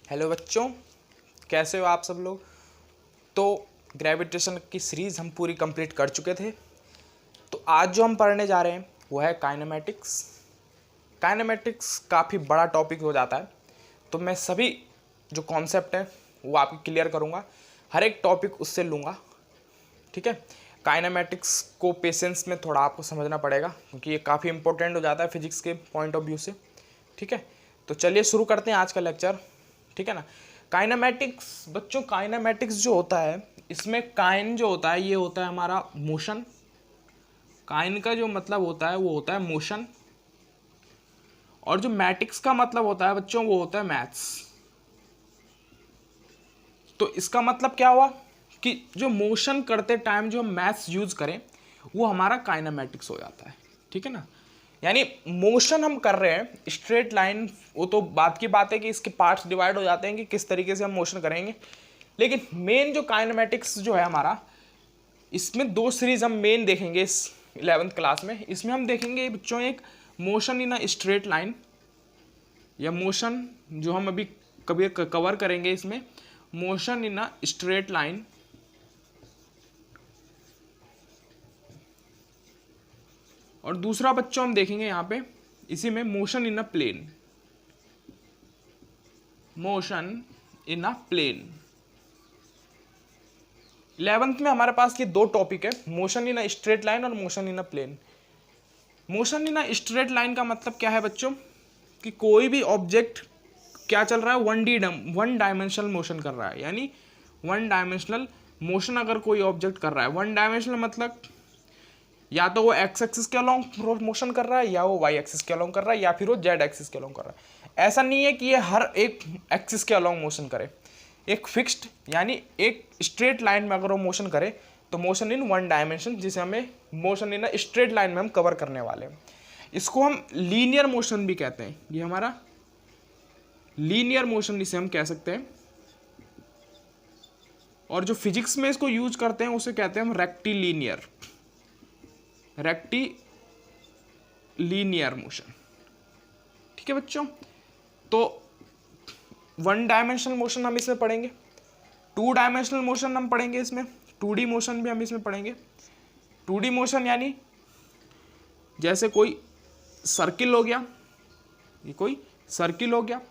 Hello बच्चों, कैसे हो आप सब लोग। तो ग्रेविटेशन की सीरीज़ हम पूरी कंप्लीट कर चुके थे। तो आज जो हम पढ़ने जा रहे हैं वो है काइनेमेटिक्स। काइनेमेटिक्स काफ़ी बड़ा टॉपिक हो जाता है, तो मैं सभी जो कॉन्सेप्ट हैं वो आपको क्लियर करूँगा, हर एक टॉपिक उससे लूँगा। ठीक है। काइनेमेटिक्स को पेशेंस में थोड़ा आपको समझना पड़ेगा, क्योंकि ये काफ़ी इंपॉर्टेंट हो जाता है फिजिक्स के पॉइंट ऑफ व्यू से। ठीक है, तो चलिए शुरू करते हैं आज का लेक्चर। ठीक है ना। काइनेमेटिक्स बच्चों, काइनेमेटिक्स जो होता है इसमें काइन जो होता है ये होता है हमारा मोशन। काइन का जो मतलब होता है वो होता है मोशन, और जो मैटिक्स का मतलब होता है बच्चों वो होता है मैथ्स। तो इसका मतलब क्या हुआ कि जो मोशन करते टाइम जो हम मैथ्स यूज करें वो हमारा काइनेमेटिक्स हो जाता है। ठीक है ना। यानी मोशन हम कर रहे हैं स्ट्रेट लाइन, वो तो बात की बात है कि इसके पार्ट्स डिवाइड हो जाते हैं कि किस तरीके से हम मोशन करेंगे, लेकिन मेन जो काइनेमेटिक्स जो है हमारा, इसमें दो सीरीज हम मेन देखेंगे इस 11th क्लास में। इसमें हम देखेंगे बच्चों एक motion in a straight line, या मोशन जो हम अभी कभी कवर करेंगे इसमें motion in a straight line, और दूसरा बच्चों हम देखेंगे यहाँ पे इसी में motion in a plane. Motion in a plane 11th में हमारे पास ये दो टॉपिक है, motion in a straight line और motion in a plane. Motion in a straight line का मतलब क्या है बच्चों कि कोई भी ऑब्जेक्ट क्या चल रहा है, वन डायमेंशनल मोशन कर रहा है। यानी वन डायमेंशनल मोशन अगर कोई ऑब्जेक्ट कर रहा है, वन डायमेंशनल मतलब या तो वो एक्स एक्सिस के अलोंग मोशन कर रहा है, या वो वाई एक्सिस के अलोंग कर रहा है, या फिर वो जेड एक्सिस के अलोंग कर रहा है। ऐसा नहीं है कि ये हर एक एक्सिस के अलोंग मोशन करे, एक फिक्स्ड यानी एक स्ट्रेट लाइन में अगर वो मोशन करे तो मोशन इन वन डायमेंशन, जिसे हमें मोशन इन स्ट्रेट लाइन में हम कवर करने वाले हैं। इसको हम लीनियर मोशन भी कहते हैं। ये हमारा लीनियर मोशन इसे हम कह सकते हैं, और जो फिजिक्स में इसको यूज करते हैं उसे कहते हैं हम रेक्टिलीनियर मोशन। ठीक है बच्चों, तो वन डायमेंशनल मोशन हम इसमें पढ़ेंगे, टू डायमेंशनल मोशन हम पढ़ेंगे इसमें, 2D मोशन भी हम इसमें पढ़ेंगे। 2D मोशन यानी जैसे कोई सर्किल हो गया, ये कोई सर्किल हो गया,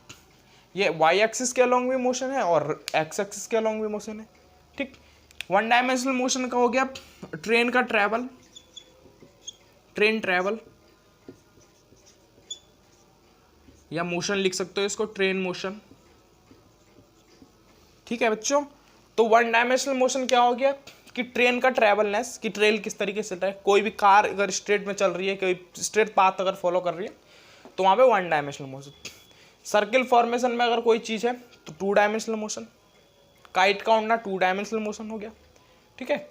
ये वाई एक्सिस के अलोंग भी मोशन है और एक्स एक्सिस के अलोंग भी मोशन है। ठीक। वन डायमेंशनल मोशन का हो गया ट्रेन का ट्रैवल, ट्रेन ट्रैवल, या मोशन लिख सकते हो इसको ट्रेन मोशन। ठीक है बच्चों, तो वन डायमेंशनल मोशन क्या हो गया कि ट्रेन का ट्रैवलनेस, कि ट्रेन किस तरीके से चल रहा है। कोई भी कार अगर स्ट्रेट में चल रही है, कोई स्ट्रेट पाथ अगर फॉलो कर रही है तो वहाँ पे one dimensional motion. Circle formation में अगर कोई चीज़ है तो 2 डायमेंशनल मोशन। काइट का उड़ना 2 डायमेंशनल मोशन हो गया। ठीक है,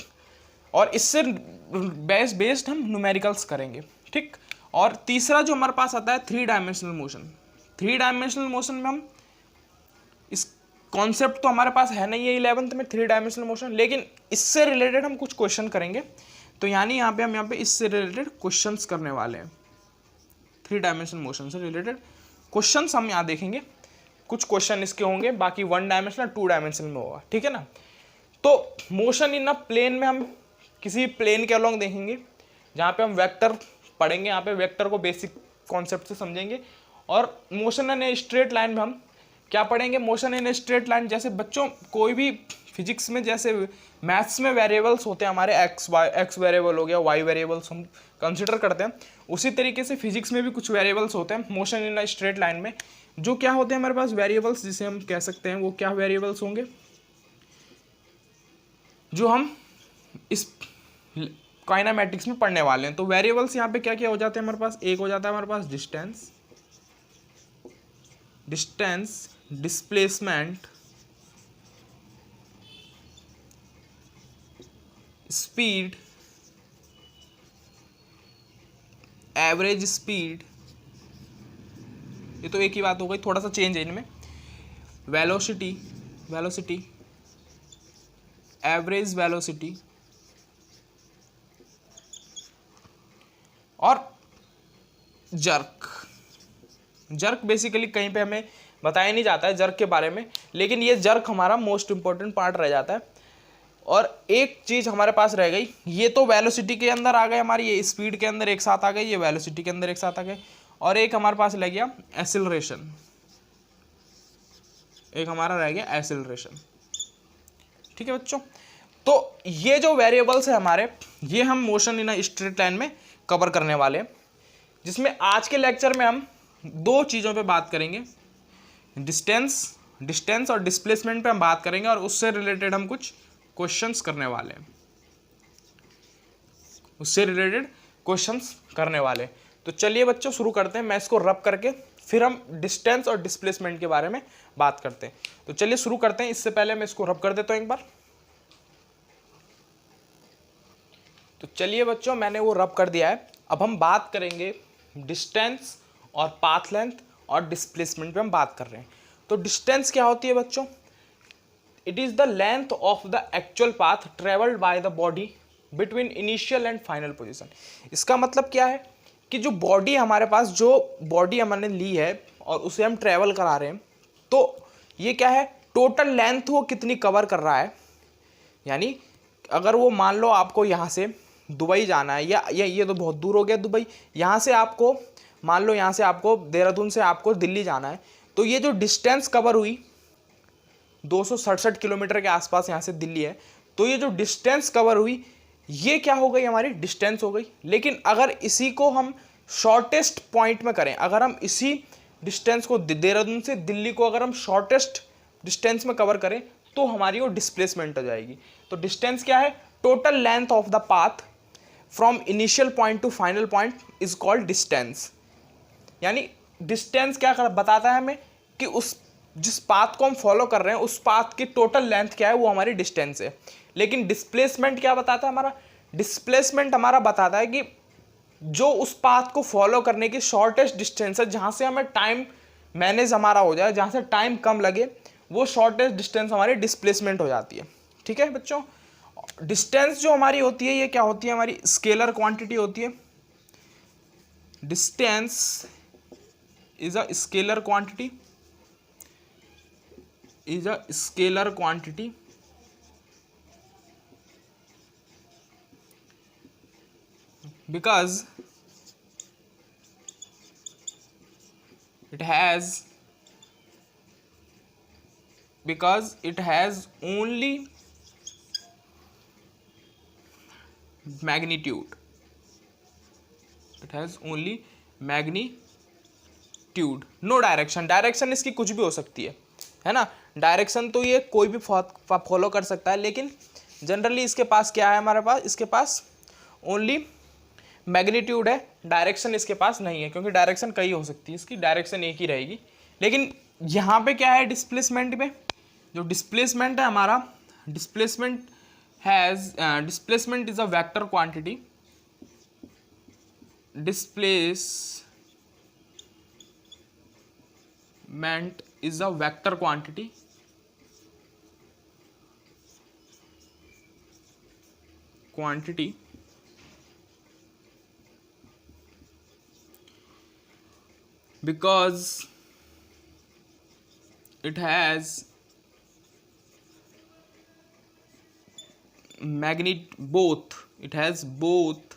और इससे बेस्ड हम न्यूमेरिकल्स करेंगे। ठीक। और तीसरा जो हमारे पास आता है 3 डायमेंशनल मोशन। 3 डायमेंशनल मोशन में हम इस कॉन्सेप्ट तो हमारे पास है नहीं है 11th में 3 डायमेंशनल मोशन, लेकिन इससे रिलेटेड हम कुछ क्वेश्चन करेंगे। तो यानी यहाँ पे हम इससे रिलेटेड क्वेश्चंस करने वाले हैं। 3 डायमेंशनल मोशन से रिलेटेड क्वेश्चंस हम यहाँ देखेंगे। कुछ क्वेश्चन इसके होंगे, बाकी 1 डायमेंशनल 2 डायमेंशनल में होगा। ठीक है ना। तो मोशन इन अ प्लेन में हम किसी प्लेन के अलोंग देखेंगे, जहाँ पे हम वेक्टर पढ़ेंगे। यहाँ पे वेक्टर को बेसिक कॉन्सेप्ट से समझेंगे। और मोशन इन स्ट्रेट लाइन में हम क्या पढ़ेंगे, मोशन इन स्ट्रेट लाइन। जैसे बच्चों कोई भी फिजिक्स में, जैसे मैथ्स में वेरिएबल्स होते हैं हमारे, एक्स वेरिएबल हो गया, वाई वेरिएबल्स हम कंसिडर करते हैं, उसी तरीके से फिजिक्स में भी कुछ वेरिएबल्स होते हैं मोशन इन स्ट्रेट लाइन में। जो क्या होते हैं हमारे पास वेरिएबल्स, जिसे हम कह सकते हैं वो क्या वेरिएबल्स होंगे जो हम इस काइनेमेटिक्स में पढ़ने वाले हैं। तो वेरिएबल्स यहाँ पे क्या क्या हो जाते हैं हमारे पास, एक हो जाता है हमारे पास distance, displacement, speed, average speed, ये तो एक ही बात हो गई, थोड़ा सा चेंज है इनमें। वेलोसिटी, एवरेज वेलोसिटी, और जर्क बेसिकली कहीं पे हमें बताया नहीं जाता है जर्क के बारे में, लेकिन ये जर्क हमारा मोस्ट इंपॉर्टेंट पार्ट रह जाता है। और एक चीज़ हमारे पास रह गई, ये तो वेलोसिटी के अंदर आ गए हमारी, ये स्पीड के अंदर एक साथ आ गई, ये वेलोसिटी के अंदर एक साथ आ गए, और एक हमारे पास रह गया एक्सेलरेशन, एक हमारा रह गया एक्सेलरेशन। ठीक है बच्चों, तो ये जो वेरिएबल्स है हमारे, ये हम motion in a straight line में कवर करने वाले हैं, जिसमें आज के लेक्चर में हम दो चीज़ों पे बात करेंगे, डिस्टेंस और डिस्प्लेसमेंट पे हम बात करेंगे, और उससे रिलेटेड हम कुछ क्वेश्चंस करने वाले हैं, उससे रिलेटेड क्वेश्चंस करने वाले। तो चलिए बच्चों शुरू करते हैं, मैं इसको रब करके फिर हम डिस्टेंस और डिस्प्लेसमेंट के बारे में बात करते हैं। तो चलिए शुरू करते हैं, इससे पहले मैं इसको रब कर देता हूं एक बार। तो चलिए बच्चों, मैंने वो रब कर दिया है। अब हम बात करेंगे डिस्टेंस और पाथ लेंथ और डिस्प्लेसमेंट पे हम बात कर रहे हैं। तो डिस्टेंस क्या होती है बच्चों? It is the length of the actual path travelled by the body between initial and final position. इसका मतलब क्या है कि जो बॉडी हमारे पास, जो बॉडी हमने ली है और उसे हम ट्रेवल करा रहे हैं, तो ये क्या है, टोटल लेंथ वो कितनी कवर कर रहा है। यानी अगर वो मान लो आपको यहाँ से दुबई जाना है, या ये तो बहुत दूर हो गया दुबई, यहाँ से आपको मान लो, यहाँ से आपको देहरादून से आपको दिल्ली जाना है, तो ये जो डिस्टेंस कवर हुई 267 किलोमीटर के आसपास यहाँ से दिल्ली है, तो ये जो डिस्टेंस कवर हुई ये क्या हो गई, हमारी डिस्टेंस हो गई। लेकिन अगर इसी को हम शॉर्टेस्ट पॉइंट में करें, अगर हम इसी डिस्टेंस को देहरादून से दिल्ली को अगर हम शॉर्टेस्ट डिस्टेंस में कवर करें, तो हमारी वो डिस्प्लेसमेंट हो जाएगी। तो डिस्टेंस क्या है, total length of the path from initial point two final point is called distance. यानी डिस्टेंस क्या बताता है हमें कि उस जिस पाथ को हम फॉलो कर रहे हैं उस पाथ की टोटल लेंथ क्या है, वो हमारी डिस्टेंस है। लेकिन डिस्प्लेसमेंट क्या बताता है हमारा, डिस्प्लेसमेंट हमारा बताता है कि जो उस पाथ को फॉलो करने की शॉर्टेस्ट डिस्टेंस है, जहाँ से हमें टाइम मैनेज हमारा हो जाए, जहाँ से टाइम कम लगे, वो शॉर्टेस्ट डिस्टेंस हमारी डिस्प्लेसमेंट हो जाती है। ठीक है बच्चों, डिस्टेंस जो हमारी होती है ये क्या होती है, हमारी स्केलर क्वांटिटी होती है। Distance is a scalar quantity, is a scalar quantity because it has only magnitude, it has only magnitude, no direction। Direction इसकी कुछ भी हो सकती है ना, डायरेक्शन तो ये कोई भी फॉलो कर सकता है, लेकिन जनरली इसके पास क्या है, हमारे पास इसके पास ओनली मैग्नीट्यूड है, डायरेक्शन इसके पास नहीं है, क्योंकि डायरेक्शन कई हो सकती है, इसकी डायरेक्शन एक ही रहेगी। लेकिन यहाँ पे क्या है, डिस्प्लेसमेंट में जो डिस्प्लेसमेंट है हमारा, displacement is a vector quantity, displacement is a vector quantity because it has both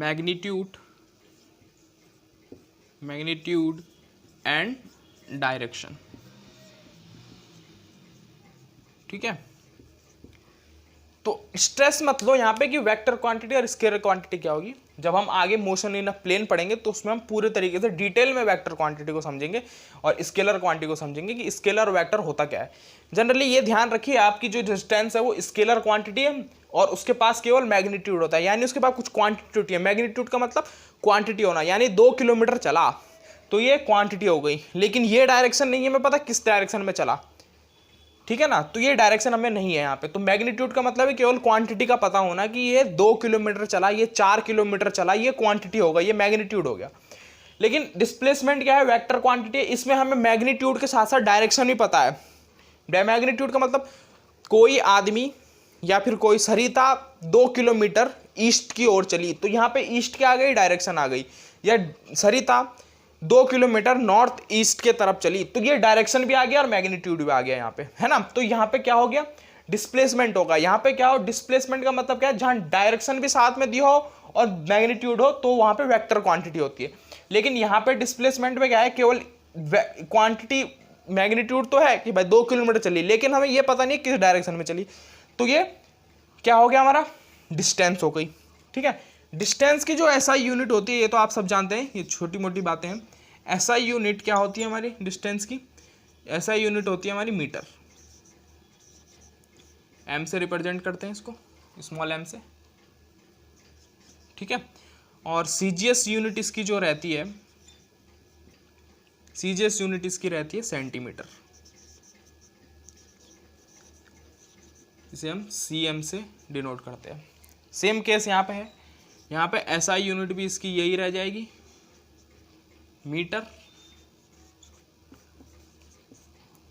magnitude and direction. ठीक है, तो स्ट्रेस मत लो यहाँ पे कि वेक्टर क्वांटिटी और स्केलर क्वांटिटी क्या होगी। जब हम आगे मोशन इन अ प्लेन पढ़ेंगे तो उसमें हम पूरे तरीके से डिटेल में वेक्टर क्वांटिटी को समझेंगे और स्केलर क्वांटिटी को समझेंगे कि स्केलर और वेक्टर होता क्या है। जनरली ये ध्यान रखिए, आपकी जो डिस्टेंस है वो स्केलर क्वांटिटी है और उसके पास केवल मैग्नीट्यूड होता है, यानी उसके पास कुछ क्वांटिटी होती है। मैग्नीट्यूड का मतलब क्वांटिटी होना, यानी 2 किलोमीटर चला तो ये क्वांटिटी हो गई, लेकिन ये डायरेक्शन नहीं है, मैं पता किस डायरेक्शन में चला। ठीक है ना, तो ये डायरेक्शन हमें नहीं है यहाँ पे। तो मैग्नीट्यूड का मतलब है केवल क्वांटिटी का पता होना कि ये 2 किलोमीटर चला, ये 4 किलोमीटर चला, ये क्वांटिटी होगा, ये मैग्नीट्यूड हो गया। लेकिन डिस्प्लेसमेंट क्या है, वेक्टर क्वांटिटी, इसमें हमें मैग्नीट्यूड के साथ साथ डायरेक्शन भी पता है। मैग्नीट्यूड का मतलब कोई आदमी या फिर कोई सरिता 2 किलोमीटर ईस्ट की ओर चली, तो यहाँ पे ईस्ट की आ गई, डायरेक्शन आ गई। या सरिता 2 किलोमीटर नॉर्थ ईस्ट के तरफ चली, तो ये डायरेक्शन भी आ गया और मैग्नीट्यूड भी आ गया यहाँ पे, है ना। तो यहाँ पे क्या हो गया, डिस्प्लेसमेंट होगा। यहाँ पे क्या हो, डिस्प्लेसमेंट का मतलब क्या है, जहाँ डायरेक्शन भी साथ में दी हो और मैग्नीट्यूड हो तो वहाँ पे वेक्टर क्वांटिटी होती है। लेकिन यहाँ पे डिस्प्लेसमेंट में क्या है, केवल क्वांटिटी, मैग्नीट्यूड तो है कि भाई 2 किलोमीटर चली, लेकिन हमें ये पता नहीं किस डायरेक्शन में चली। तो ये क्या हो गया, हमारा डिस्टेंस हो गई, ठीक है। डिस्टेंस की जो एसआई यूनिट होती है, ये तो आप सब जानते हैं, ये छोटी मोटी बातें हैं। एसआई यूनिट क्या होती है हमारी डिस्टेंस की, एसआई यूनिट होती है हमारी मीटर। एम से रिप्रेजेंट करते हैं इसको, स्मॉल एम से, ठीक है। और सीजीएस यूनिट इसकी जो रहती है, सीजीएस यूनिट इसकी रहती है सेंटीमीटर, इसे हम सीएम से डिनोट करते हैं। सेम केस यहाँ पे है, यहाँ पे एसआई यूनिट भी इसकी यही रह जाएगी, मीटर,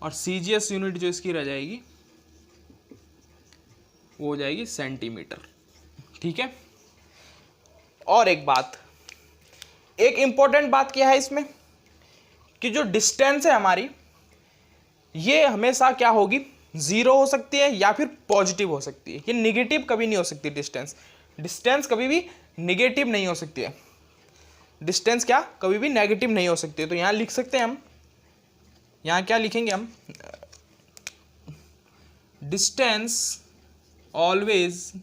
और सीजीएस यूनिट जो इसकी रह जाएगी वो हो जाएगी सेंटीमीटर, ठीक है। और एक बात, एक इंपॉर्टेंट बात क्या है इसमें, कि जो डिस्टेंस है हमारी, ये हमेशा क्या होगी, जीरो हो सकती है या फिर पॉजिटिव हो सकती है, ये निगेटिव कभी नहीं हो सकती। डिस्टेंस कभी भी निगेटिव नहीं हो सकती है, डिस्टेंस क्या कभी भी नेगेटिव नहीं हो सकती है। तो यहां लिख सकते हैं हम, यहां क्या लिखेंगे हम, डिस्टेंस ऑलवेज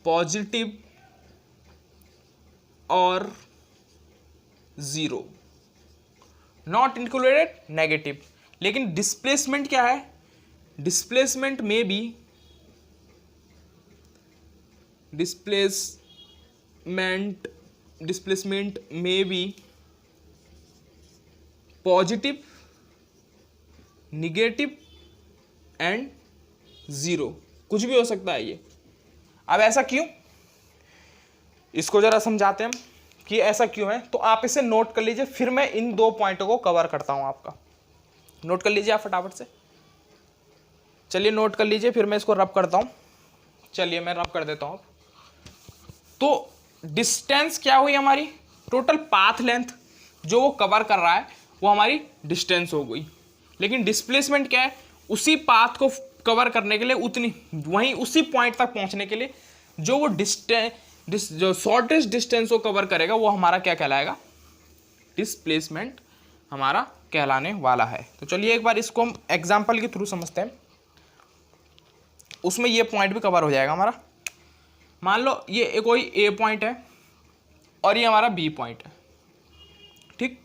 पॉजिटिव और जीरो, नॉट इंक्लूडेड नेगेटिव। लेकिन डिस्प्लेसमेंट क्या है, डिस्प्लेसमेंट में भी पॉजिटिव, निगेटिव एंड जीरो, कुछ भी हो सकता है ये। अब ऐसा क्यों, इसको जरा समझाते हैं हम कि ऐसा क्यों है। तो आप इसे नोट कर लीजिए, फिर मैं इन 2 पॉइंटों को कवर करता हूं आपका। नोट कर लीजिए आप फटाफट से, चलिए नोट कर लीजिए, फिर मैं इसको रब करता हूं। चलिए मैं रब कर देता हूं। तो डिस्टेंस क्या हुई हमारी, टोटल पाथ लेंथ जो वो कवर कर रहा है वो हमारी डिस्टेंस हो गई। लेकिन डिस्प्लेसमेंट क्या है, उसी पाथ को कवर करने के लिए, उसी पॉइंट तक पहुंचने के लिए जो वो जो शॉर्टेस्ट डिस्टेंस को कवर करेगा वो हमारा क्या कहलाएगा, डिस्प्लेसमेंट हमारा कहलाने वाला है। तो चलिए एक बार इसको हम एग्जांपल के थ्रू समझते हैं, उसमें ये पॉइंट भी कवर हो जाएगा हमारा। मान लो ये कोई ए पॉइंट है और ये हमारा बी पॉइंट है, ठीक।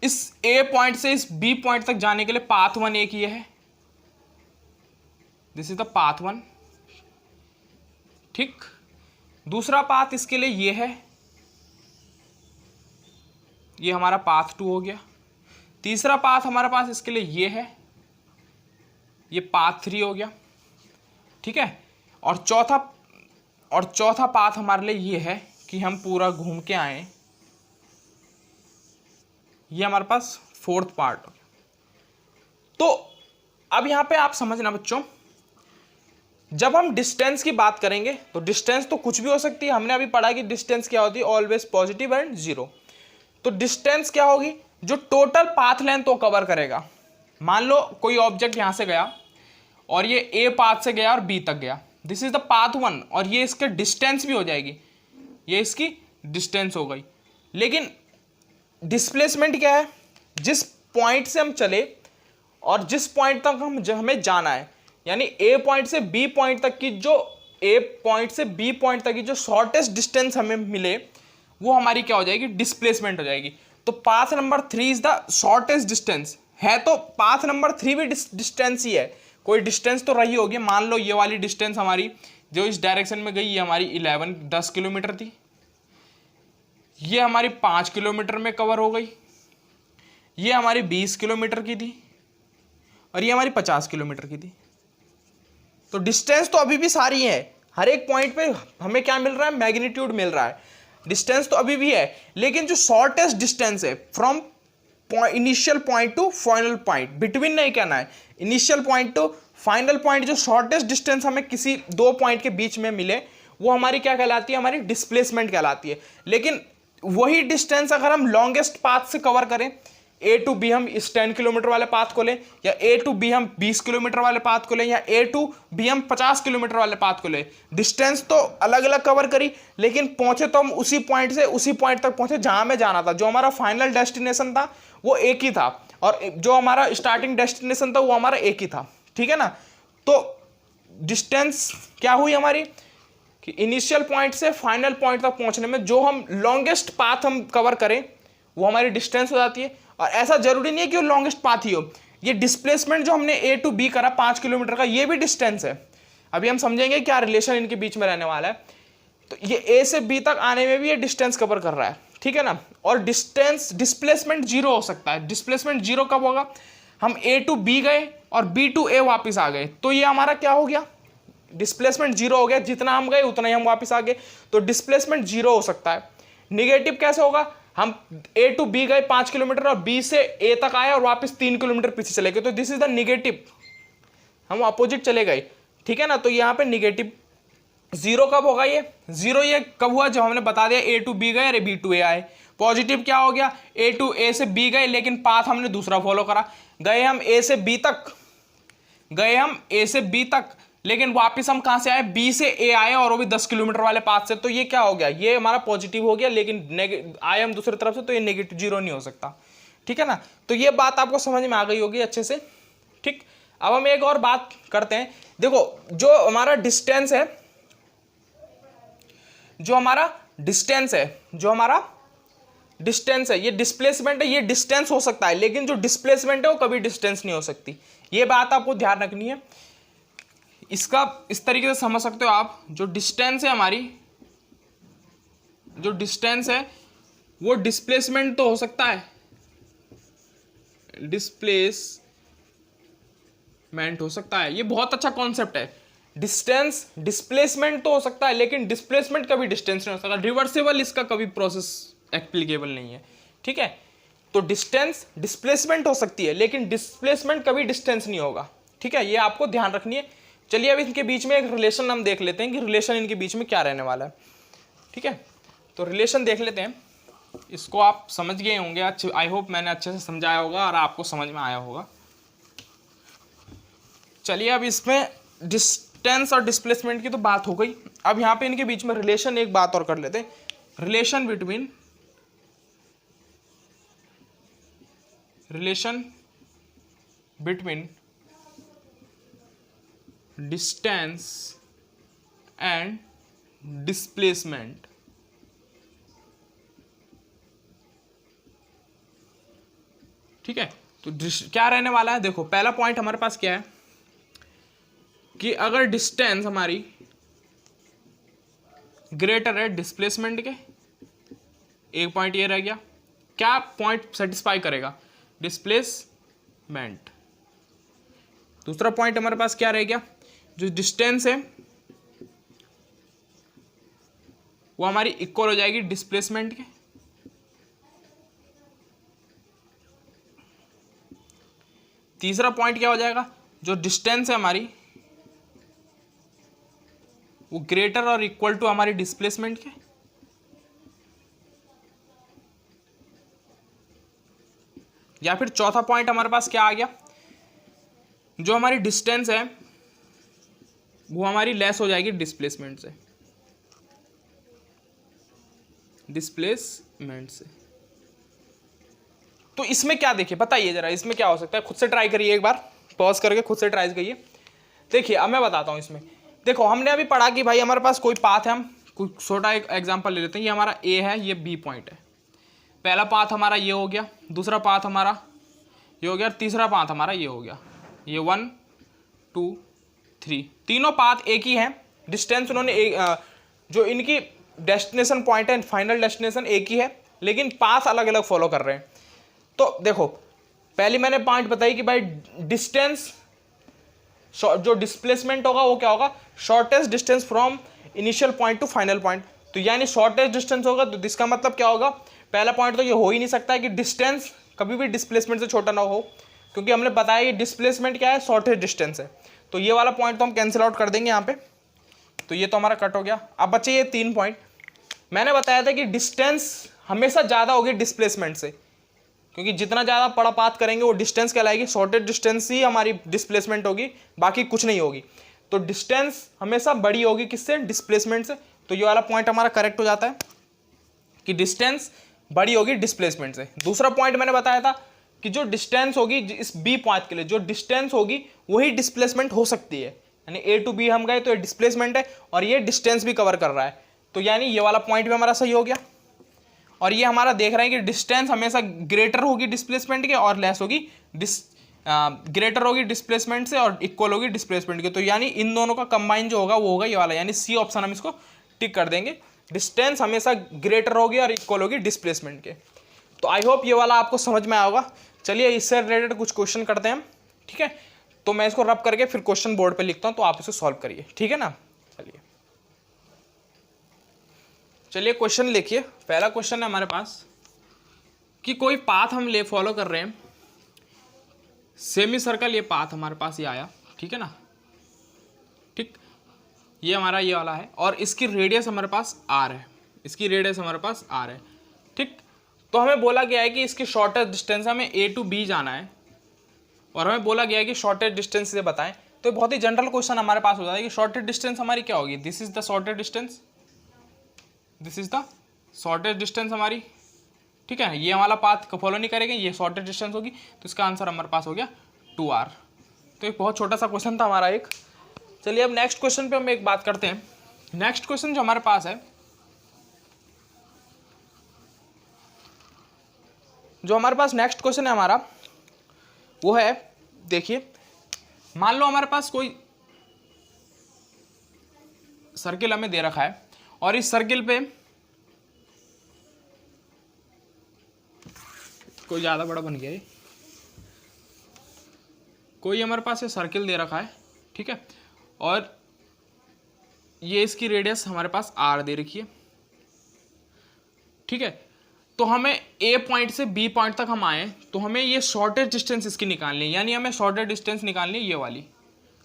इस ए पॉइंट से इस बी पॉइंट तक जाने के लिए पाथ 1 एक ये है, दिस इज द पाथ 1, ठीक। दूसरा पाथ इसके लिए ये है, ये हमारा पाथ 2 हो गया। तीसरा पाथ हमारे पास इसके लिए ये है, ये पाथ 3 हो गया, ठीक है। और चौथा पाथ हमारे लिए ये है कि हम पूरा घूम के आए, ये हमारे पास 4th पार्ट हो गया। तो अब यहां पे आप समझना बच्चों, जब हम डिस्टेंस की बात करेंगे तो डिस्टेंस तो कुछ भी हो सकती है। हमने अभी पढ़ा कि डिस्टेंस क्या होती है, ऑलवेज पॉजिटिव एंड जीरो। तो डिस्टेंस क्या होगी, जो टोटल पाथ लेंथ को कवर करेगा। मान लो कोई ऑब्जेक्ट यहां से गया और ये ए पाथ से गया और बी तक गया, दिस इज द पाथ 1, और ये इसके डिस्टेंस भी हो जाएगी, ये इसकी डिस्टेंस हो गई। लेकिन डिस्प्लेसमेंट क्या है, जिस पॉइंट से हम चले और जिस पॉइंट तक हमें जाना है, यानी ए पॉइंट से बी पॉइंट तक की जो शॉर्टेस्ट डिस्टेंस हमें मिले वो हमारी क्या हो जाएगी, डिस्प्लेसमेंट हो जाएगी। तो path number 3 is the shortest distance है, तो पाथ नंबर 3 भी डिस्टेंस ही है, कोई डिस्टेंस तो रही होगी। मान लो ये वाली डिस्टेंस हमारी जो इस डायरेक्शन में गई, ये हमारी 10 किलोमीटर थी, ये हमारी 5 किलोमीटर में कवर हो गई, ये हमारी 20 किलोमीटर की थी और ये हमारी 50 किलोमीटर की थी। तो डिस्टेंस तो अभी भी सारी है, हर एक पॉइंट पे हमें क्या मिल रहा है, मैग्नीट्यूड मिल रहा है। डिस्टेंस तो अभी भी है, लेकिन जो शॉर्टेस्ट डिस्टेंस है from initial point two final point, between नहीं कहना है, initial point two final point, जो शॉर्टेस्ट डिस्टेंस हमें किसी 2 पॉइंट के बीच में मिले वो हमारी क्या कहलाती है, हमारी डिस्प्लेसमेंट कहलाती है। लेकिन वही डिस्टेंस अगर हम लॉन्गेस्ट पाथ से कवर करें, ए टू बी हम इस 10 किलोमीटर वाले पाथ को लें, या ए टू बी हम 20 किलोमीटर वाले पाथ को लें, या ए टू बी हम 50 किलोमीटर वाले पाथ को लें, डिस्टेंस तो अलग अलग कवर करी, लेकिन पहुंचे तो हम उसी पॉइंट से उसी पॉइंट तक पहुंचे जहां हमें जाना था। जो हमारा फाइनल डेस्टिनेशन था वो एक ही था, और जो हमारा स्टार्टिंग डेस्टिनेशन था वो हमारा एक ही था। ठीक है ना। तो डिस्टेंस क्या हुई हमारी कि इनिशियल पॉइंट से फाइनल पॉइंट तक पहुंचने में जो हम लॉन्गेस्ट पाथ हम कवर करें वो हमारी डिस्टेंस हो जाती है। और ऐसा जरूरी नहीं है कि वो लॉन्गेस्ट पाथ ही हो, ये डिस्प्लेसमेंट जो हमने ए टू बी करा 5 किलोमीटर का, ये भी डिस्टेंस है। अभी हम समझेंगे क्या रिलेशन इनके बीच में रहने वाला है। तो ये ए से बी तक आने में भी ये डिस्टेंस कवर कर रहा है। ठीक है ना। और डिस्टेंस डिस्प्लेसमेंट जीरो हो सकता है। डिस्प्लेसमेंट जीरो कब होगा, हम ए टू बी गए और बी टू ए वापिस आ गए, तो ये हमारा क्या हो गया, डिस्प्लेसमेंट जीरो हो गया। जितना हम गए उतना ही हम वापस आ गए, तो डिस्प्लेसमेंट जीरो हो सकता है। निगेटिव कैसे होगा, हम ए टू बी गए 5 किलोमीटर और बी से ए तक आए और वापस 3 किलोमीटर पीछे चले गए, तो दिस इज द निगेटिव, हम अपोजिट चले गए। ठीक है ना। तो यहाँ पे निगेटिव। जीरो कब होगा, ये जीरो ये कब हुआ, जब हमने बता दिया ए टू बी गए और बी टू ए आए। पॉजिटिव क्या हो गया, ए टू ए से बी गए लेकिन पाथ हमने दूसरा फॉलो करा, गए हम ए से बी तक, गए हम ए से बी तक, लेकिन वापस हम कहां से आए, बी से ए आए और वो भी 10 किलोमीटर वाले पाथ से। तो ये क्या हो गया, ये हमारा पॉजिटिव हो गया, लेकिन आए हम दूसरी तरफ से, तो ये नेगेटिव जीरो नहीं हो सकता। ठीक है ना। तो ये बात आपको समझ में आ गई होगी अच्छे से। ठीक। अब हम एक और बात करते हैं। देखो जो हमारा डिस्टेंस है, जो हमारा डिस्टेंस है, ये डिस्प्लेसमेंट है, ये डिस्टेंस हो सकता है, लेकिन जो डिस्प्लेसमेंट है वो कभी डिस्टेंस नहीं हो सकती। ये बात आपको ध्यान रखनी है। इसका इस तरीके से समझ सकते हो आप, जो डिस्टेंस है हमारी, जो डिस्टेंस है वो डिस्प्लेसमेंट तो हो सकता है, डिस्प्लेसमेंट हो सकता है। ये बहुत अच्छा कॉन्सेप्ट है। डिस्टेंस डिस्प्लेसमेंट तो हो सकता है, लेकिन डिस्प्लेसमेंट कभी डिस्टेंस नहीं हो सकता। रिवर्सेबल इसका कभी प्रोसेस एप्लीकेबल नहीं है। ठीक है। तो डिस्टेंस डिस्प्लेसमेंट हो सकती है, लेकिन डिस्प्लेसमेंट कभी डिस्टेंस नहीं होगा। ठीक है। ये आपको ध्यान रखनी है। चलिए अब इनके बीच में एक रिलेशन हम देख लेते हैं कि रिलेशन इनके बीच में क्या रहने वाला है। ठीक है। तो रिलेशन देख लेते हैं। इसको आप समझ गए होंगे, अच्छे, आई होप मैंने अच्छे से समझाया होगा और आपको समझ में आया होगा। चलिए अब इसमें डिस्टेंस और डिस्प्लेसमेंट की तो बात हो गई। अब यहाँ पे इनके बीच में रिलेशन, एक बात और कर लेते हैं। Relation between distance and displacement. ठीक है। तो क्या रहने वाला है, देखो पहला पॉइंट हमारे पास क्या है कि अगर डिस्टेंस हमारी ग्रेटर है डिस्प्लेसमेंट के, एक पॉइंट ये रह गया, क्या पॉइंट सेटिस्फाई करेगा, डिस्प्लेसमेंट। दूसरा पॉइंट हमारे पास क्या रह गया, जो डिस्टेंस है वो हमारी इक्वल हो जाएगी डिस्प्लेसमेंट के। तीसरा पॉइंट क्या हो जाएगा, जो डिस्टेंस है हमारी वो ग्रेटर और इक्वल टू हमारी डिस्प्लेसमेंट के। या फिर चौथा पॉइंट हमारे पास क्या आ गया, जो हमारी डिस्टेंस है वो हमारी लेस हो जाएगी डिस्प्लेसमेंट से, तो इसमें क्या देखिए, बताइए जरा इसमें क्या हो सकता है, खुद से ट्राई करिए, एक बार पॉज करके खुद से ट्राई करिए। देखिए अब मैं बताता हूं इसमें। देखो हमने अभी पढ़ा कि भाई हमारे पास कोई पाथ है, हम कोई छोटा एक एग्जांपल ले लेते हैं। ये हमारा ए है, ये बी पॉइंट है। पहला पाथ हमारा ये हो गया, दूसरा पाथ हमारा ये हो गया, तीसरा पाथ हमारा ये हो गया। ये 1 2 3 तीनों पाथ एक ही हैं। डिस्टेंस उन्होंने जो इनकी डेस्टिनेशन पॉइंट है, फाइनल डेस्टिनेशन एक ही है, लेकिन पाथ अलग अलग फॉलो कर रहे हैं। तो देखो पहले मैंने पॉइंट बताई कि भाई डिस्टेंस, जो डिस्प्लेसमेंट होगा वो क्या होगा, shortest distance from initial point two final point. तो यानी शॉर्टेस्ट डिस्टेंस होगा, तो इसका मतलब क्या होगा, पहला पॉइंट तो ये हो ही नहीं सकता है कि डिस्टेंस कभी भी डिस्प्लेसमेंट से छोटा ना हो, क्योंकि हमने बताया कि डिस्प्लेसमेंट क्या है, शॉर्टेस्ट डिस्टेंस है। तो ये वाला पॉइंट तो हम कैंसिल आउट कर देंगे यहाँ पे। तो ये तो हमारा कट हो गया। अब बचे ये 3 पॉइंट। मैंने बताया था कि डिस्टेंस हमेशा ज़्यादा होगी डिस्प्लेसमेंट से, क्योंकि जितना ज़्यादा बड़ा पाथ करेंगे वो डिस्टेंस कहलाएगी। शॉर्टेज डिस्टेंस ही हमारी डिस्प्लेसमेंट होगी, बाकी कुछ नहीं होगी। तो डिस्टेंस हमेशा बड़ी होगी किससे? डिस्प्लेसमेंट से। तो ये वाला पॉइंट हमारा करेक्ट हो जाता है कि डिस्टेंस बड़ी होगी डिस्प्लेसमेंट से। दूसरा पॉइंट मैंने बताया था कि जो डिस्टेंस होगी इस बी पाथ के लिए, जो डिस्टेंस होगी वही डिस्प्लेसमेंट हो सकती है। यानी ए टू बी हम गए तो ये डिस्प्लेसमेंट है और ये डिस्टेंस भी कवर कर रहा है। तो यानी ये वाला पॉइंट भी हमारा सही हो गया। और ये हमारा देख रहे हैं कि डिस्टेंस हमेशा ग्रेटर होगी डिस्प्लेसमेंट के और लेस होगी ग्रेटर होगी डिस्प्लेसमेंट से और इक्वल होगी डिस्प्लेसमेंट के। तो यानी इन दोनों का कंबाइन जो होगा वो होगा ये वाला, यानी सी ऑप्शन हम इसको टिक कर देंगे। डिस्टेंस हमेशा ग्रेटर होगी और इक्वल होगी डिस्प्लेसमेंट के। तो आई होप ये वाला आपको समझ में आया होगा। चलिए इससे रिलेटेड कुछ क्वेश्चन करते हैं हम, ठीक है। तो मैं इसको रब करके फिर क्वेश्चन बोर्ड पे लिखता हूँ, तो आप इसको सॉल्व करिए, ठीक है ना। चलिए क्वेश्चन लिखिए। पहला क्वेश्चन है हमारे पास कि कोई पाथ हम ले फॉलो कर रहे हैं, सेमी सर्कल ये पाथ हमारे पास ये आया, ठीक है ना, ठीक। ये हमारा ये वाला है और इसकी रेडियस हमारे पास आर है, इसकी रेडियस हमारे पास आर है, ठीक। तो हमें बोला गया है कि इसकी शॉर्टेस्ट डिस्टेंस हमें ए टू बी जाना है और हमें बोला गया है कि शॉर्टेस्ट डिस्टेंस से बताएं। तो बहुत ही जनरल क्वेश्चन हमारे पास हो जाता है कि शॉर्टेस्ट डिस्टेंस हमारी क्या होगी। This is the shortest distance, this is the shortest distance हमारी, ठीक है। ये हमारा पाथ फॉलो नहीं करेंगे, ये शॉर्टेस्ट डिस्टेंस होगी, तो इसका आंसर हमारे पास हो गया 2r। तो एक बहुत छोटा सा क्वेश्चन था हमारा एक। चलिए अब नेक्स्ट क्वेश्चन पे हम एक बात करते हैं। नेक्स्ट क्वेश्चन जो हमारे पास है, जो हमारे पास नेक्स्ट क्वेश्चन है हमारा वो है, देखिए मान लो हमारे पास कोई सर्किल हमें दे रखा है और इस सर्किल पे कोई ज़्यादा बड़ा बन गया है, कोई हमारे पास ये सर्किल दे रखा है, ठीक है, और ये इसकी रेडियस हमारे पास r दे रखी है, ठीक है। तो हमें ए पॉइंट से बी पॉइंट तक हम आए, तो हमें ये शॉर्टेस्ट डिस्टेंस इसकी निकालनी है, यानी हमें शॉर्टेस्ट डिस्टेंस निकालनी है ये वाली।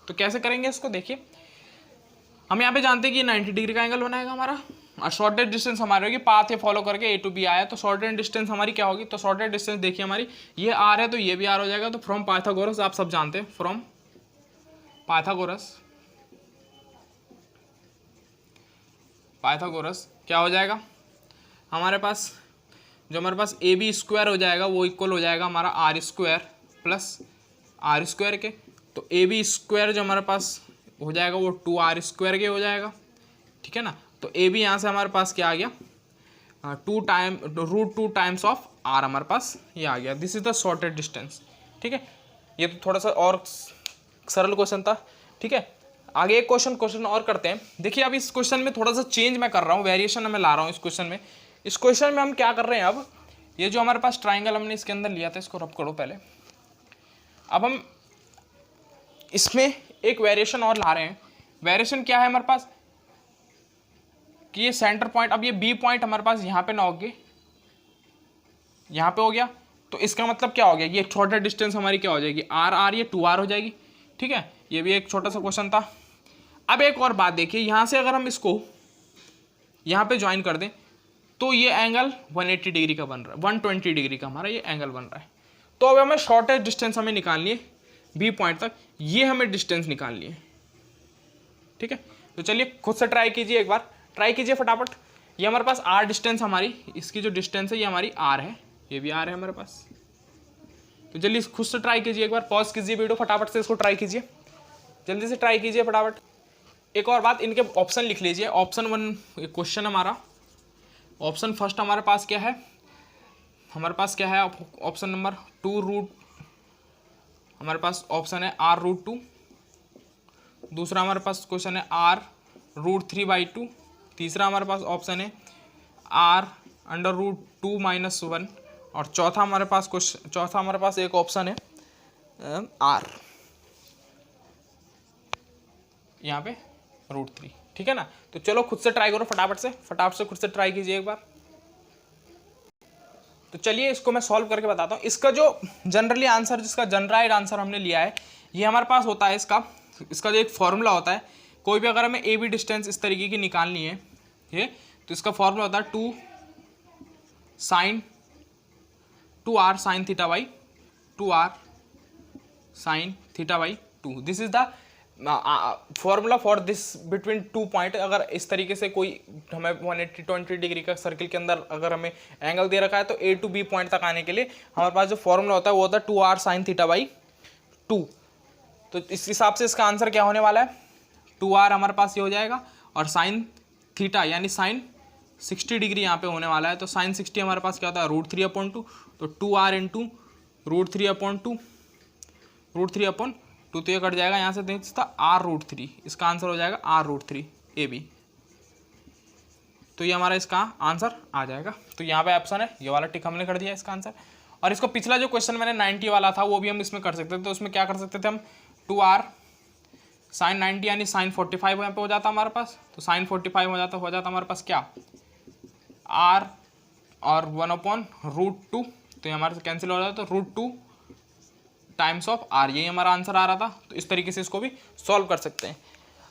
तो कैसे करेंगे इसको, देखिए हम यहाँ पे जानते हैं कि 90 डिग्री का एंगल बनाएगा हमारा और शॉर्टेस्ट डिस्टेंस हमारी होगी, पाथ ये फॉलो करके ए टू बी आया, तो शॉर्टेस्ट डिस्टेंस हमारी क्या होगी। तो शॉर्टेस्ट डिस्टेंस देखिए हमारी ये आर है, तो ये भी आर हो जाएगा। तो फ्रॉम पाइथागोरस, आप सब जानते हैं, फ्रॉम पाइथागोरस क्या हो जाएगा हमारे पास, जो हमारे पास ए बी स्क्वायर हो जाएगा वो इक्वल हो जाएगा हमारा R square plus R square के। तो ए बी स्क्वायर जो हमारे पास हो जाएगा वो 2r स्क्वायर के हो जाएगा, ठीक है ना। तो ए बी यहाँ से हमारे पास क्या आ गया, 2 टाइम्स ऑफ r हमारे पास ये आ गया। This is the shortest distance, ठीक है। ये तो थोड़ा सा और सरल क्वेश्चन था, ठीक है। आगे एक क्वेश्चन और करते हैं। देखिए अब इस क्वेश्चन में थोड़ा सा चेंज मैं कर रहा हूँ, वेरिएशन मैं ला रहा हूँ इस क्वेश्चन में। इस क्वेश्चन में हम क्या कर रहे हैं, अब ये जो हमारे पास ट्राइंगल हमने इसके अंदर लिया था, इसको रब करो पहले। अब हम इसमें एक वेरिएशन और ला रहे हैं। वेरिएशन क्या है हमारे पास कि ये सेंटर पॉइंट, अब ये बी पॉइंट हमारे पास यहाँ पे ना होगी, यहाँ पे हो गया। तो इसका मतलब क्या हो गया, ये छोटा डिस्टेंस हमारी क्या हो जाएगी, आर, ये 2r हो जाएगी, ठीक है। ये भी एक छोटा सा क्वेश्चन था। अब एक और बात देखिए, यहाँ से अगर हम इसको यहाँ पे ज्वाइन कर दें तो ये एंगल 180 डिग्री का बन रहा है, 120 डिग्री का हमारा ये एंगल बन रहा है। तो अब हमें शॉर्टेस्ट डिस्टेंस हमें निकालनी है बी पॉइंट तक, ये हमें डिस्टेंस निकालनी है, ठीक है। तो चलिए खुद से ट्राई कीजिए, एक बार ट्राई कीजिए फटाफट। ये हमारे पास r डिस्टेंस, हमारी इसकी जो डिस्टेंस है ये हमारी r है, ये भी r है हमारे पास। तो जल्दी खुद से ट्राई कीजिए, एक बार पॉज कीजिए वीडियो, फटाफट से इसको ट्राई कीजिए, जल्दी से ट्राई कीजिए फटाफट। एक और बात, इनके ऑप्शन लिख लीजिए। ऑप्शन 1 क्वेश्चन हमारा, ऑप्शन फर्स्ट हमारे पास क्या है, हमारे पास क्या है ऑप्शन नंबर 2 हमारे पास ऑप्शन है r√2। दूसरा हमारे पास क्वेश्चन है r√3/2। तीसरा हमारे पास ऑप्शन है r√2 - 1। और चौथा हमारे पास एक ऑप्शन है r यहाँ पे √3, ठीक है ना। तो चलो खुद से ट्राई करो फटाफट से खुद से ट्राई कीजिए एक बार। तो चलिए इसको मैं सॉल्व करके बताता हूँ। इसका जो जनरली आंसर, जिसका जनरलाइज्ड आंसर हमने लिया है, ये हमारे पास होता है इसका जो एक फॉर्मूला होता है कोई भी अगर हमें ए बी डिस्टेंस इस तरीके की निकालनी है ये, तो इसका फॉर्मूला होता है 2r sine theta by 2r sine theta by 2। This is the formula for this between 2 point. अगर इस तरीके से कोई हमें 180 डिग्री का सर्किल के अंदर अगर हमें एंगल दे रखा है तो ए टू बी पॉइंट तक आने के लिए हमारे पास जो फॉर्मूला होता है वो होता है 2r साइन थीटा बाई 2। तो इस हिसाब से इसका आंसर क्या होने वाला है, 2r हमारे पास ये हो जाएगा और साइन थीटा यानी साइन 60 डिग्री यहाँ पे होने वाला है। तो साइन 60 हमारे पास क्या होता है √3/2, तो 2r इंटू √3/2, √3/2 तो ये कट जाएगा यहाँ से, देखता r√3, इसका आंसर हो जाएगा r√3 AB। तो ये हमारा इसका आंसर आ जाएगा। तो यहाँ पे ऑप्शन है ये वाला टिक हमने कर दिया इसका आंसर। और इसको पिछला जो क्वेश्चन मैंने 90 वाला था वो भी हम इसमें कर सकते थे। तो उसमें क्या कर सकते थे हम, 2r साइन 90 यानी साइन 45 यहाँ पे हो जाता हमारे पास। तो साइन 45 हो जाता हमारे पास क्या, r और 1/√2, तो ये हमारे से कैंसिल हो जाता है। तो √2 टाइम्स ऑफ r, यही हमारा आंसर आ रहा था। तो इस तरीके से इसको भी सॉल्व कर सकते हैं।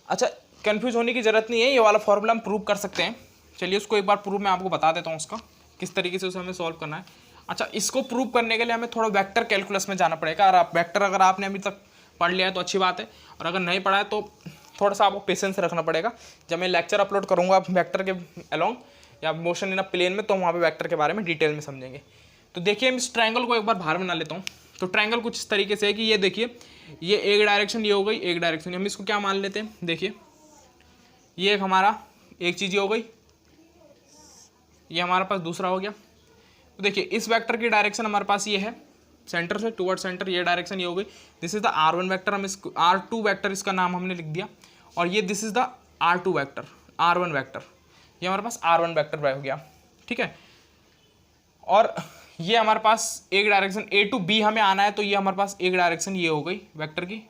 अच्छा, कंफ्यूज होने की जरूरत नहीं है, ये वाला फॉर्मूला हम प्रूव कर सकते हैं। चलिए उसको एक बार प्रूव मैं आपको बता देता हूँ उसका किस तरीके से उसे हमें सॉल्व करना है। अच्छा, इसको प्रूव करने के लिए हमें थोड़ा वेक्टर कैलकुलस में जाना पड़ेगा। और आप वेक्टर अगर आपने अभी तक पढ़ लिया है तो अच्छी बात है, और अगर नहीं पढ़ा है तो थोड़ा सा आपको पेशेंस रखना पड़ेगा। जब मैं लेक्चर अपलोड करूँगा वेक्टर के अलोंग या मोशन इन अ प्लेन में, तो वहाँ पे वेक्टर के बारे में डिटेल में समझेंगे। तो देखिए हम इस ट्रायंगल को एक बार बाहर बना लेता हूँ। तो ट्रायंगल कुछ इस तरीके से है कि ये देखिए, ये एक डायरेक्शन ये हो गई, एक डायरेक्शन, हम इसको क्या मान लेते हैं, देखिए ये एक हमारा एक चीज़ ये हो गई, ये हमारे पास दूसरा हो गया। तो देखिए इस वेक्टर की डायरेक्शन हमारे पास ये है, सेंटर से टुवर्ड सेंटर, ये डायरेक्शन ये हो गई। This is the r1 vector, हम इसको r2 वेक्टर इसका नाम हमने लिख दिया। और ये this is the r2 vector, r1 vector, ये हमारे पास r1 वेक्टर हो गया, ठीक है। और ये हमारे पास एक डायरेक्शन a टू b हमें आना है, तो ये हमारे पास एक डायरेक्शन ये हो गई वेक्टर की।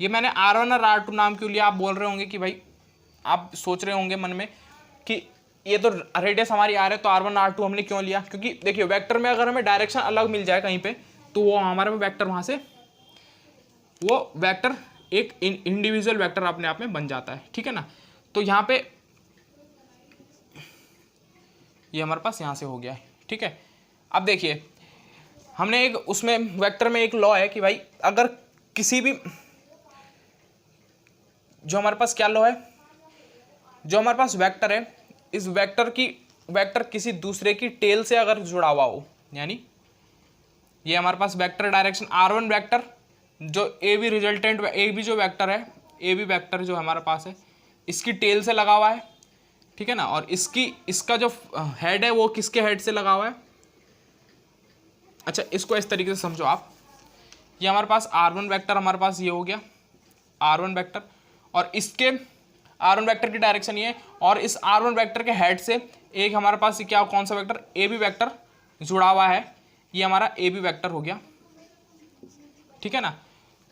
ये मैंने r1 और r2 नाम क्यों लिया, आप बोल रहे होंगे कि भाई, आप सोच रहे होंगे मन में कि ये तो रेडियस हमारी r है तो r1 r2 हमने क्यों लिया, क्योंकि देखिए वेक्टर में अगर हमें डायरेक्शन अलग मिल जाए कहीं पे, तो वो हमारे में वेक्टर वहाँ से वो वेक्टर एक इंडिविजुअल वेक्टर अपने आप में बन जाता है, ठीक है ना। तो यहाँ पे ये हमारे पास यहाँ से हो गया है, ठीक है। अब देखिए हमने एक उसमें वेक्टर में एक लॉ है कि भाई अगर किसी भी, जो हमारे पास क्या लॉ है, जो हमारे पास वेक्टर है, इस वेक्टर किसी दूसरे की टेल से अगर जुड़ा हुआ हो, यानी ये हमारे पास वेक्टर डायरेक्शन r1 वेक्टर, जो A B resultant A B जो वेक्टर है, ए बी वेक्टर जो हमारे पास है, इसकी टेल से लगा हुआ है, ठीक है ना। और इसका जो हेड है वो किसके हेड से लगा हुआ है। अच्छा, इसको इस तरीके से समझो आप, ये हमारे पास r1 वेक्टर हमारे पास ये हो गया r1 वेक्टर, और इसके r1 वेक्टर की डायरेक्शन ये है, और इस r1 वेक्टर के हेड से एक हमारे पास क्या, कौन सा वेक्टर, ए बी वेक्टर जुड़ा हुआ है, ये हमारा ए बी वेक्टर हो गया, ठीक है ना।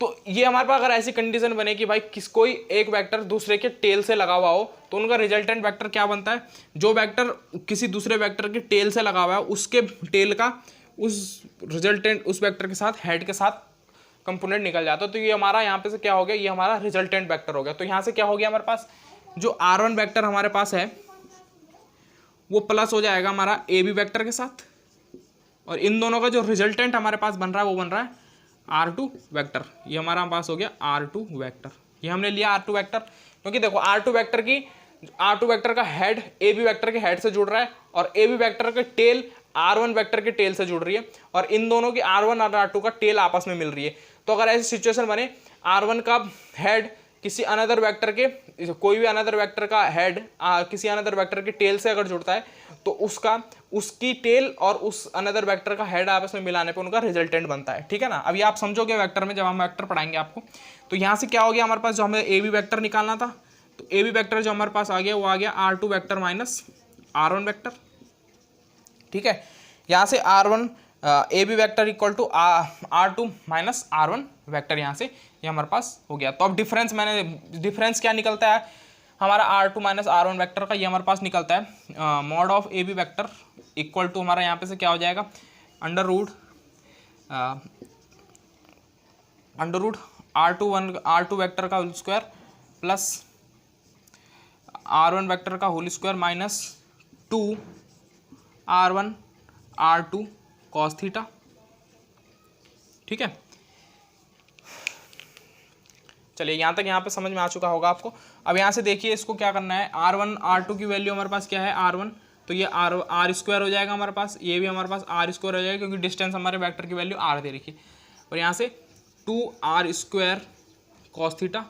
तो ये हमारे पास अगर ऐसी कंडीशन बने कि भाई कोई एक वेक्टर दूसरे के टेल से लगा हुआ हो, तो उनका रिजल्टेंट वेक्टर क्या बनता है, जो वेक्टर किसी दूसरे वेक्टर के टेल से लगा हुआ है उसके टेल का उस रिजल्टेंट उस वेक्टर के साथ हेड के साथ कंपोनेंट निकल जाता है। तो ये हमारा यहाँ पे से क्या हो गया, ये हमारा रिजल्टेंट वेक्टर हो गया। तो यहाँ से क्या हो गया, हमारे पास जो r1 वेक्टर हमारे पास है वो प्लस हो जाएगा हमारा ए बी वेक्टर के साथ, और इन दोनों का जो रिजल्टेंट हमारे पास बन रहा है वो बन रहा है r2 वेक्टर। ये हमारा पास हो गया r2 वेक्टर, ये हमने लिया r2 वेक्टर, क्योंकि देखो r2 वेक्टर का हेड ए बी वेक्टर के हेड से जुड़ रहा है, और ए बी वेक्टर के टेल r1 वेक्टर के टेल से जुड़ रही है, और इन दोनों की r1 और r2 का टेल आपस में मिल रही है। तो अगर ऐसी सिचुएशन बने, r1 का हेड किसी अनदर वेक्टर के, कोई भी अनदर वेक्टर का हेड किसी अनदर वेक्टर के टेल से अगर जुड़ता है, तो उसकी टेल और उस अनदर वेक्टर का हेड आपस में मिलाने पे उनका रिजल्टेंट बनता है, ठीक है ना। अभी आप समझोगे वेक्टर में जब हम वेक्टर पढ़ाएंगे आपको। तो यहाँ से क्या हो गया हमारे पास, जो हमें ए बी वेक्टर निकालना था, तो ए बी वेक्टर जो हमारे पास आ गया वो आ गया r2 vector minus r1 vector, ठीक है। यहाँ से r1 A B vector equal to r2 minus r1 vector, यहाँ से ये हमारे पास हो गया। तो अब डिफरेंस क्या निकलता है हमारा r2 माइनस r1 वेक्टर का, ये हमारे पास निकलता है mod of A B vector equal to हमारा यहाँ पे से क्या हो जाएगा, अंडर रूट R2 वेक्टर का whole square plus R1 vector का whole square minus 2R1 R2 cos theta. ठीक है, चलिए यहाँ तक यहाँ पे समझ में आ चुका होगा आपको। अब यहाँ से देखिए इसको क्या करना है, R1 R2 की वैल्यू हमारे पास क्या है R1, तो ये आर स्क्वायर हो जाएगा हमारे पास, ये भी हमारे पास आर स्क्वायर हो जाएगा क्योंकि डिस्टेंस हमारे वेक्टर की वैल्यू R दे रखी है। और यहाँ से 2R स्क्वायर कॉस थीटा।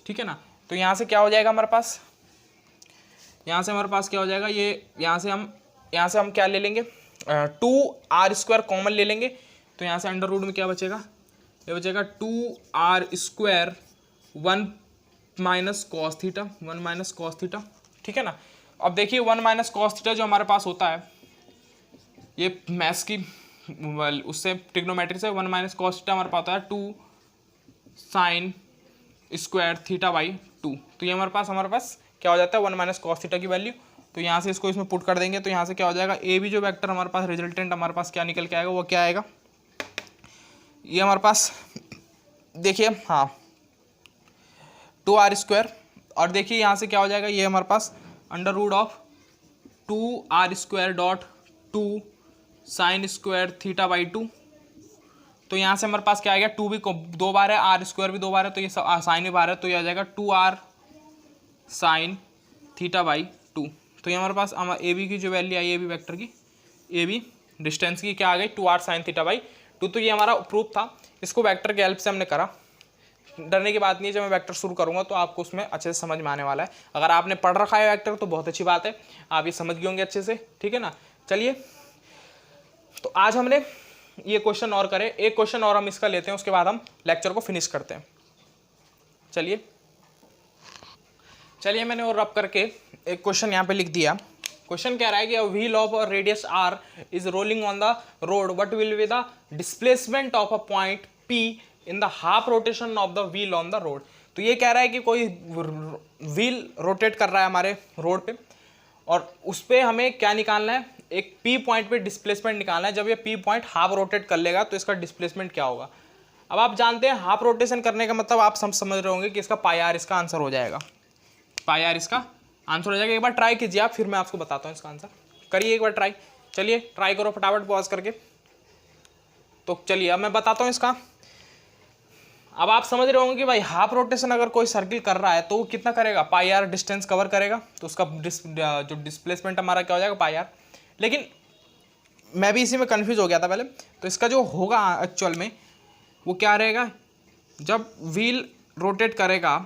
ठीक है ना, तो यहाँ से क्या हो जाएगा हमारे पास, यहाँ से हमारे पास क्या हो जाएगा, ये यहाँ से हम क्या ले लेंगे, 2R स्क्वायर कॉमन ले लेंगे, तो यहाँ से अंडर रूट में क्या बचेगा, ये बचेगा 2R square 1 minus cos theta, 1 minus cos theta. ठीक है ना, अब देखिए 1 माइनस कॉस थीटा जो हमारे पास होता है, ये मैथ्स की उससे ट्रिग्नोमेट्री से 1 माइनस कॉस थीटा हमारे पास होता है 2 साइन स्क्वायर थीटा बाई 2। तो ये हमारे पास क्या हो जाता है 1 माइनस कॉस थीटा की वैल्यू। तो यहाँ से इसको इसमें पुट कर देंगे, तो यहाँ से क्या हो जाएगा, ए बी जो वेक्टर हमारे पास रिजल्टेंट हमारे पास क्या निकल के आएगा, वो क्या आएगा, ये हमारे पास देखिए हाँ 2R स्क्वायर, और देखिए यहाँ से क्या हो जाएगा, ये हमारे पास under root of 2R square dot 2 sine square theta by 2। तो यहाँ से हमारे पास क्या आएगा, 2 भी 2 बार है, R स्क्वायर भी 2 बार है, तो ये साइन भी बार है, तो ये आ जाएगा 2R साइन थीटा बाई 2। तो ये हमारे पास ए बी की जो वैल्यू आई, ए बी वैक्टर की, ए बी डिस्टेंस की क्या आ गई 2R साइन थीटा बाई 2। तो ये हमारा प्रूफ था, इसको वेक्टर के हेल्प से हमने करा। डरने की बात नहीं है, जब मैं वेक्टर शुरू करूंगा तो आपको उसमें अच्छे से समझ में आने वाला है। अगर आपने पढ़ रखा है वेक्टर तो बहुत अच्छी बात है, आप ये समझ गए होंगे अच्छे से। ठीक है ना, चलिए तो आज हमने ये क्वेश्चन और करे, एक क्वेश्चन और हम इसका लेते हैं, उसके बाद हम लेक्चर को फिनिश करते हैं। चलिए मैंने और रब करके एक क्वेश्चन यहाँ पे लिख दिया। क्वेश्चन कह रहा है कि wheel of a radius R is rolling on the road, what will be the displacement of a point P in the half rotation of the wheel on the road. तो ये कह रहा है कि कोई व्हील रोटेट कर रहा है हमारे रोड पे, और उस पर हमें क्या निकालना है, एक पी पॉइंट पे डिस्प्लेसमेंट निकालना है। जब ये पी पॉइंट हाफ रोटेट कर लेगा तो इसका डिस्प्लेसमेंट क्या होगा। अब आप जानते हैं हाफ रोटेशन करने का मतलब आप समझ रहे होंगे कि इसका पाई आर इसका आंसर हो जाएगा, पाई आर इसका आंसर हो जाएगा। एक बार ट्राई कीजिए आप, फिर मैं आपको बताता हूँ इसका आंसर। करिए एक बार ट्राई, चलिए ट्राई करो फटाफट पॉज करके। तो चलिए अब मैं बताता हूँ इसका। अब आप समझ रहे होंगे कि भाई हाफ रोटेशन अगर कोई सर्किल कर रहा है तो वो कितना करेगा, पाई आर डिस्टेंस कवर करेगा, तो उसका जो डिस्प्लेसमेंट हमारा क्या हो जाएगा, पाई आर। लेकिन मैं भी इसी में कंफ्यूज हो गया था पहले। तो इसका जो होगा एक्चुअल में वो क्या रहेगा, जब व्हील रोटेट करेगा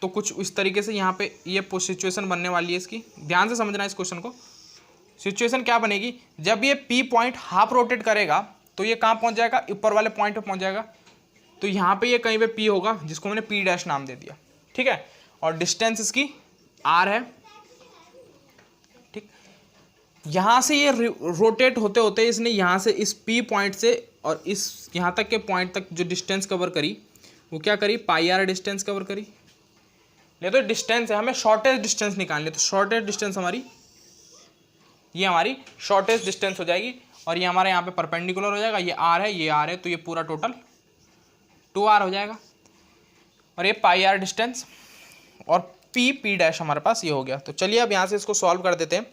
तो कुछ इस तरीके से यहाँ पे ये सिचुएशन बनने वाली है इसकी। ध्यान से समझना इस क्वेश्चन को। सिचुएशन क्या बनेगी, जब ये पी पॉइंट हाफ रोटेट करेगा तो ये कहाँ पहुँच जाएगा, ऊपर वाले पॉइंट पे पहुँच जाएगा। तो यहाँ पे ये कहीं पे पी होगा, जिसको मैंने पी डैश नाम दे दिया। ठीक है, और डिस्टेंस इसकी आर है। ठीक, यहाँ से ये रोटेट होते होते इसने यहाँ से इस पी पॉइंट से और इस यहाँ तक के पॉइंट तक जो डिस्टेंस कवर करी वो क्या करी, पाई आर डिस्टेंस कवर करी। नहीं तो डिस्टेंस है, हमें शॉर्टेस्ट डिस्टेंस निकालनी है, तो शॉर्टेस्ट डिस्टेंस हमारी ये हमारी शॉर्टेस्ट डिस्टेंस हो जाएगी। और ये हमारे यहाँ पे परपेंडिकुलर हो जाएगा, ये आर है, ये आर है, तो ये पूरा टोटल 2R हो जाएगा। और ये पाई आर डिस्टेंस और पी डैश हमारे पास ये हो गया। तो चलिए अब यहाँ से इसको सॉल्व कर देते हैं।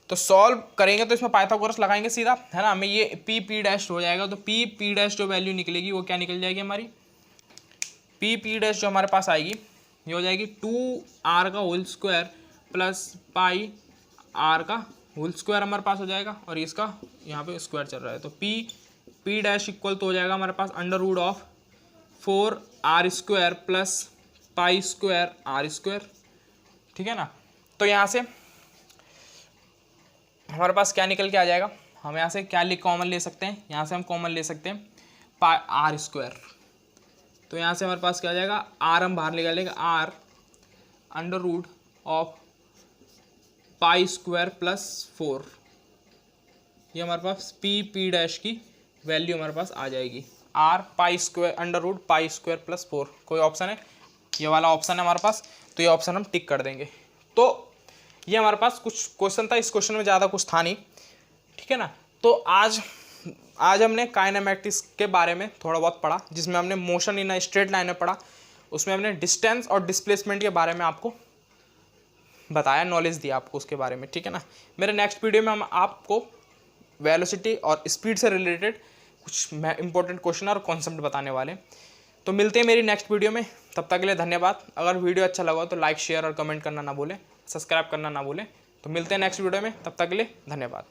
तो सॉल्व करेंगे तो इसमें पाइथागोरस लगाएंगे सीधा, है ना, हमें ये पी डैश हो जाएगा। तो पी डैश जो वैल्यू निकलेगी वो क्या निकल जाएगी हमारी, पी डैश जो हमारे पास आएगी ये हो जाएगी 2R का whole square plus pi R का होल स्क्वायर हमारे पास हो जाएगा। और इसका यहाँ पे स्क्वायर चल रहा है, तो पी डैश इक्वल तो हो जाएगा हमारे पास under root of 4R square plus pi square R square. ठीक है ना, तो यहाँ से हमारे पास क्या निकल के आ जाएगा, हम यहाँ से क्या कॉमन ले सकते हैं, यहाँ से हम कॉमन ले सकते हैं पाई आर स्क्वायर। तो यहाँ से हमारे पास क्या आ जाएगा, आर हम बाहर निकालेंगे, R under root of pi square plus 4। ये हमारे पास पी डैश की वैल्यू हमारे पास आ जाएगी, R pi square under root pi square plus 4। कोई ऑप्शन है, ये वाला ऑप्शन है हमारे पास, तो ये ऑप्शन हम टिक कर देंगे। तो ये हमारे पास कुछ क्वेश्चन था, इस क्वेश्चन में ज़्यादा कुछ था नहीं। ठीक है ना, तो आज आज हमने काइनेमैटिक्स के बारे में थोड़ा बहुत पढ़ा, जिसमें हमने motion in a straight line में पढ़ा। उसमें हमने डिस्टेंस और डिस्प्लेसमेंट के बारे में आपको बताया, नॉलेज दिया आपको उसके बारे में, ठीक है ना। मेरे नेक्स्ट वीडियो में हम आपको वेलोसिटी और स्पीड से रिलेटेड कुछ इंपॉर्टेंट क्वेश्चन और कॉन्सेप्ट बताने वाले हैं। तो मिलते हैं मेरी नेक्स्ट वीडियो में, तब तक के लिए धन्यवाद। अगर वीडियो अच्छा लगा तो लाइक शेयर और कमेंट करना ना भूलें, सब्सक्राइब करना ना भूलें। तो मिलते हैं नेक्स्ट वीडियो में, तब तक के लिए धन्यवाद।